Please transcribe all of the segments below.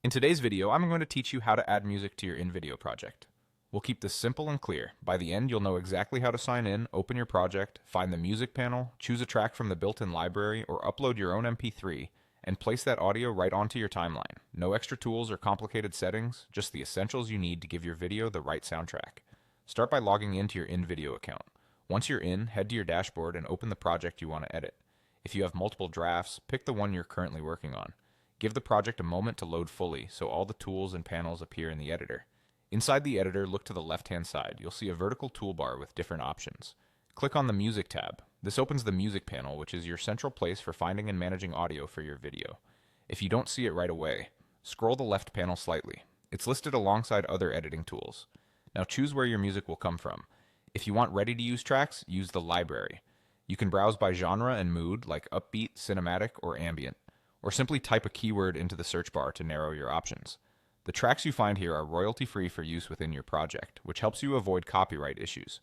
In today's video, I'm going to teach you how to add music to your InVideo project. We'll keep this simple and clear. By the end, you'll know exactly how to sign in, open your project, find the music panel, choose a track from the built-in library, or upload your own MP3, and place that audio right onto your timeline. No extra tools or complicated settings, just the essentials you need to give your video the right soundtrack. Start by logging into your InVideo account. Once you're in, head to your dashboard and open the project you want to edit. If you have multiple drafts, pick the one you're currently working on. Give the project a moment to load fully so all the tools and panels appear in the editor. Inside the editor, look to the left-hand side. You'll see a vertical toolbar with different options. Click on the Music tab. This opens the Music panel, which is your central place for finding and managing audio for your video. If you don't see it right away, scroll the left panel slightly. It's listed alongside other editing tools. Now choose where your music will come from. If you want ready-to-use tracks, use the library. You can browse by genre and mood, like upbeat, cinematic, or ambient, or simply type a keyword into the search bar to narrow your options. The tracks you find here are royalty-free for use within your project, which helps you avoid copyright issues.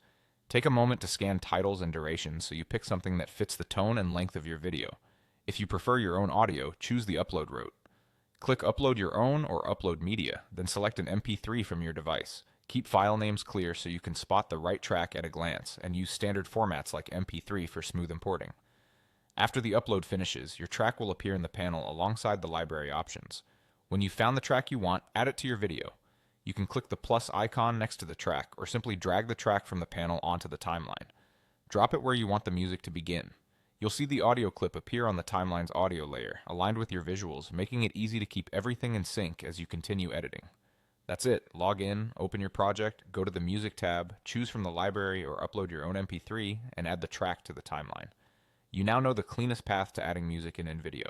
Take a moment to scan titles and durations so you pick something that fits the tone and length of your video. If you prefer your own audio, choose the upload route. Click Upload Your Own or Upload Media, then select an MP3 from your device. Keep file names clear so you can spot the right track at a glance, and use standard formats like MP3 for smooth importing. After the upload finishes, your track will appear in the panel alongside the library options. When you've found the track you want, add it to your video. You can click the plus icon next to the track, or simply drag the track from the panel onto the timeline. Drop it where you want the music to begin. You'll see the audio clip appear on the timeline's audio layer, aligned with your visuals, making it easy to keep everything in sync as you continue editing. That's it. Log in, open your project, go to the Music tab, choose from the library or upload your own MP3, and add the track to the timeline. You now know the cleanest path to adding music in InVideo.